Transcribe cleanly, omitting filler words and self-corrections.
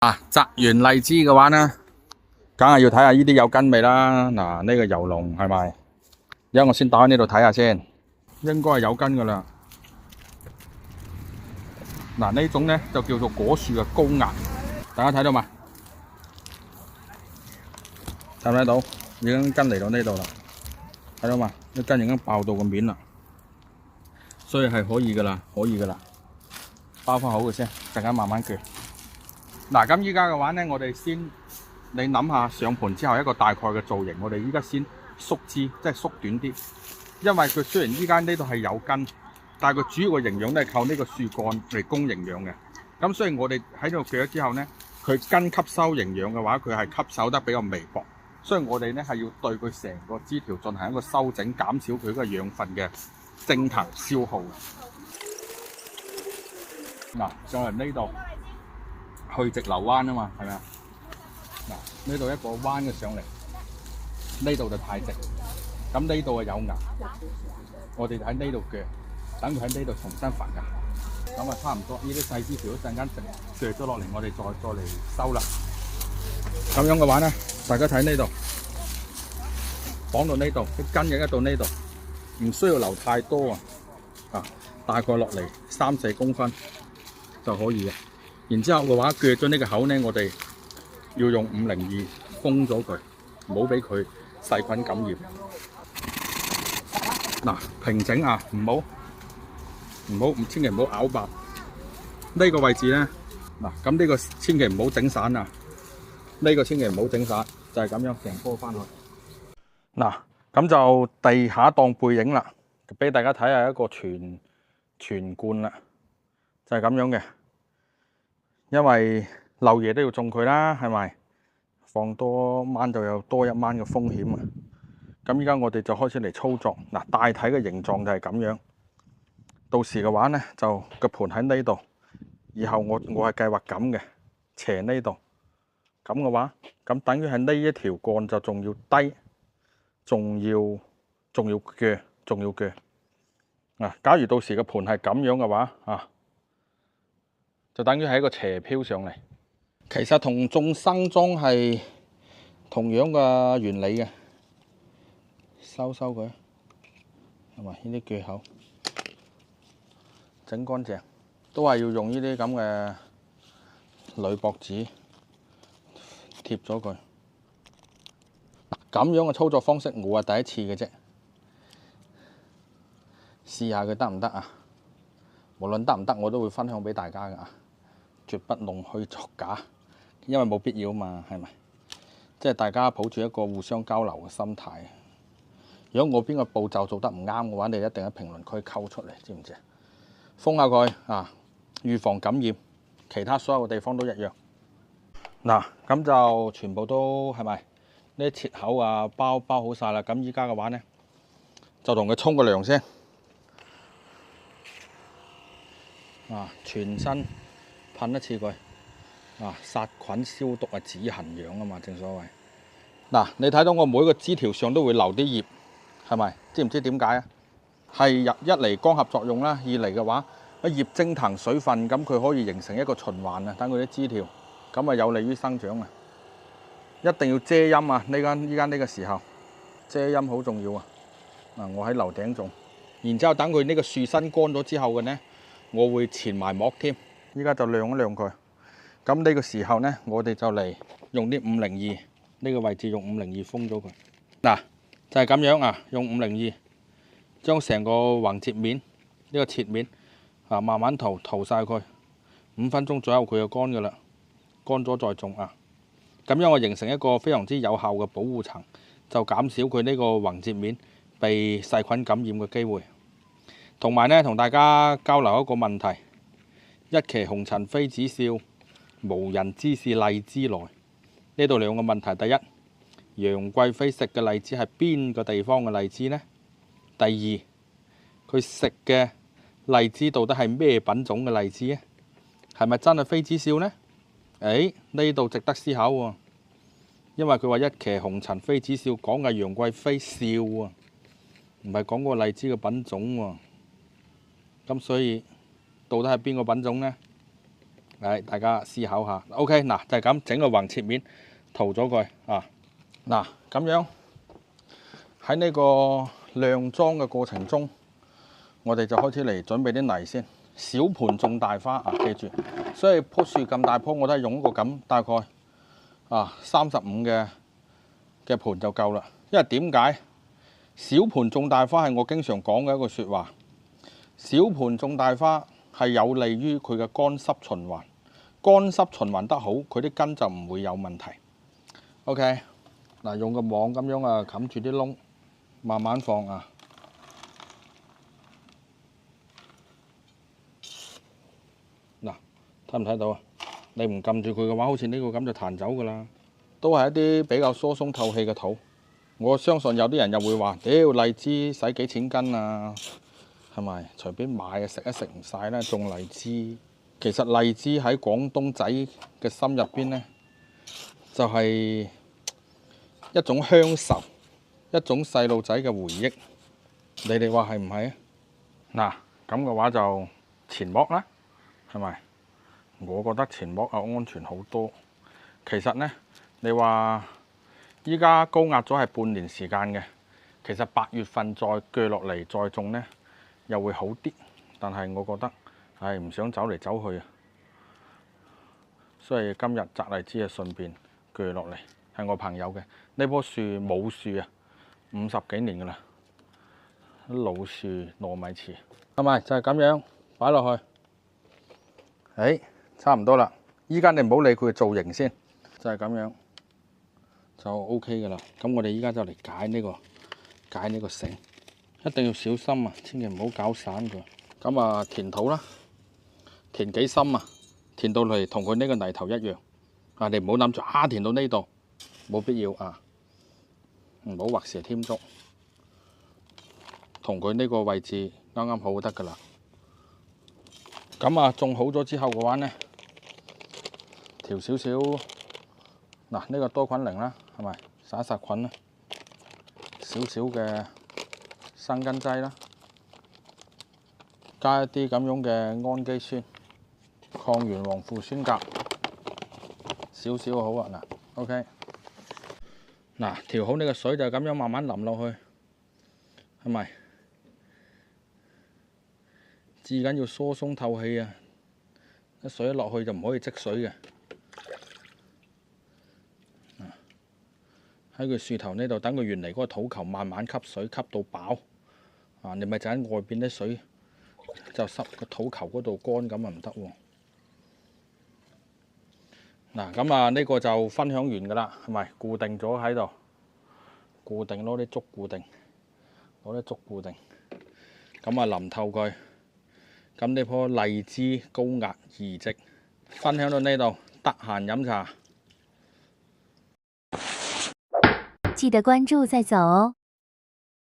摘完荔枝嘅話呢，梗係要睇下呢啲有根未啦。嗱，呢個油龍係咪？而家我先打開呢度睇下先，應該係有根噶啦。嗱，呢種呢就叫做果樹嘅高壓，大家睇到嘛？睇唔睇到？已經根嚟到呢度啦，睇到嘛？啲根已經爆到個面啦，所以係可以噶啦，可以噶啦。包翻好嘅先，陣間慢慢鋸。嗱，咁依家嘅話呢，我哋先你諗下上盤之後一個大概嘅造型，我哋依家先縮枝，即係縮短啲。因為佢雖然依家呢度係有根，但係佢主要嘅營養都係靠呢個樹幹嚟供營養嘅。咁所以我哋喺度鋸咗之後呢，佢根吸收營養嘅話，佢係吸收得比較微薄。所以我哋呢係要對佢成個枝條進行一個修整，減少佢嗰個養分嘅蒸騰消耗。嗱，上嚟呢度去直流彎啊嘛，係咪啊？嗱，呢度一個彎嘅上嚟，呢度就太直，咁呢度啊有芽，我哋喺呢度鋸，等佢喺呢度重新發芽，咁啊差唔多。呢啲細枝條一陣間鋸咗落嚟，我哋再嚟收啦。咁樣嘅話咧，大家睇呢度，綁到呢度，啲根影一到呢度，唔需要留太多啊，大概落嚟3-4公分就可以嘅。然之後嘅話，鋸咗呢個口呢，我哋要用502封咗佢，唔好俾佢細菌感染。嗱，平整啊，千祈唔好拗爆呢個位置呢。嗱，咁呢個千祈唔好整散啊，呢個千祈唔好整散，就係咁樣成棵翻去。嗱，咁就地下當背影啦，俾大家睇下一個全罐啦，就係咁樣嘅。因為漏夜都要種佢啦，係咪？放多晚就有多一晚嘅風險啊！咁依家我哋就開始嚟操作。嗱，大體嘅形狀就係咁樣。到時嘅話呢，就個盤喺呢度。以後我係計劃咁嘅，斜呢度。咁嘅話，咁等於係呢一條幹就仲要低，仲要鋸。嗱，假如到時個盤係咁樣嘅話啊，就等於係一個斜漂上嚟，其實同種生樁係同樣嘅原理嘅。收佢，係咪？呢啲鋸口整乾淨，都係要用呢啲咁嘅鋁箔紙貼咗佢。咁樣嘅操作方式我係第一次嘅啫，試下佢得唔得啊？無論得唔得，我都會分享俾大家㗎，絕不弄虛作假，因為冇必要嘛，係咪？即係大家抱住一個互相交流嘅心態。如果我邊個步驟做得唔啱嘅話，你一定喺評論區溝出嚟，知唔知啊？封下佢啊，預防感染，其他所有嘅地方都一樣。嗱，咁就全部都係咪？呢啲切口啊，包好晒啦。咁依家嘅話呢，就同佢沖個涼先。全身噴一次佢，殺菌消毒啊，止痕癢啊嘛，正所謂。嗱，你睇到我每個枝條上都會留啲葉，係咪？知唔知點解啊？係一嚟光合作用啦，二嚟嘅話，葉蒸騰水分，咁佢可以形成一個循環啊，等佢啲枝條，咁啊有利於生長啊。一定要遮陰啊！依家呢個時候，遮陰好重要啊。我喺樓頂種，然之後等佢呢個樹身乾咗之後嘅呢，我會纏埋膜添。依家就晾一晾佢。咁呢個時候呢，我哋就嚟用啲502呢個位置用502封咗佢。嗱，就係咁樣啊，用502將成個橫截面呢個切面慢慢塗晒佢，5分鐘左右佢就乾噶啦。乾咗再種啊。咁樣我形成一個非常之有效嘅保護層，就減少佢呢個橫截面被細菌感染嘅機會。同埋呢，同大家交流一個問題：一騎紅塵妃子笑，無人知是荔枝來。呢度兩個問題：第一，楊貴妃食嘅荔枝係邊個地方嘅荔枝呢？第二，佢食嘅荔枝到底係咩品種嘅荔枝呢？係咪真係妃子笑呢？呢度值得思考喎，因為佢話一騎紅塵妃子笑，講嘅楊貴妃笑啊，唔係講個荔枝嘅品種喎。咁所以到底係邊個品種呢？嚟大家思考下。OK， 嗱就係咁整個橫切面塗咗佢啊。嗱咁樣喺呢個晾裝嘅過程中，我哋就開始嚟準備啲泥先。小盤種大花啊，記住。所以棵樹咁大棵，我都係用一個咁大概35嘅盤就夠啦。因為點解小盤種大花係我經常講嘅一個説話。小盤種大花係有利於佢嘅乾濕循環，乾濕循環得好，佢啲根就唔會有問題。OK， 嗱用個網咁樣啊冚住啲窿，慢慢放啊。嗱，睇唔睇到啊？你唔撳住佢嘅話，好似呢個咁就彈走㗎啦。都係一啲比較疏鬆透氣嘅土。我相信有啲人又會話：屌荔枝使幾錢斤啊？係咪隨便買啊？食都食唔晒啦，種荔枝。其實荔枝喺廣東仔嘅心入邊呢，就係一種鄉愁，一種細路仔嘅回憶。你哋話係唔係啊？嗱，咁嘅話就前剝啦，係咪？我覺得前剝啊安全好多。其實呢，你話依家高壓咗係半年時間嘅，其實8月份再鋸落嚟再種呢，又會好啲。但係我覺得唔想走嚟走去啊，所以今日摘荔枝啊順便鋸落嚟。係我朋友嘅呢棵樹冇樹啊，50幾年㗎啦，老樹糯米糍，係咪就係咁樣擺落去？差唔多啦。依家你唔好理佢嘅造型先，就係咁樣就 OK 㗎啦。咁我哋依家就嚟解呢個繩，一定要小心啊，千祈唔好搞散佢。咁啊，填土啦，填幾深啊？填到嚟同佢呢個泥頭一樣啊！你唔好諗住填到呢度，冇必要啊！唔好畫蛇添足，同佢呢個位置啱啱好得㗎啦。咁啊，種好咗之後嘅話呢，調少少嗱呢個多菌靈啦，係咪殺一殺菌啦？少少嘅生根劑啦。加一啲咁樣嘅氨基酸、抗原黃附酸鉀，少少好啊。嗱 ，OK， 嗱調好呢個水就咁樣慢慢淋落去，係咪？至緊要疏鬆透氣啊！一水一落去就唔可以積水嘅。喺佢樹頭呢度，等佢原嚟嗰個土球慢慢吸水，吸到飽啊！你咪就喺外邊啲水。就濕個土球嗰度乾咁啊唔得喎。嗱咁啊呢個就分享完㗎啦，係咪固定咗喺度？固定攞啲竹固定，咁啊淋透佢。咁呢棵荔枝高壓移植分享到呢度，得閒飲茶。記得關注再走哦。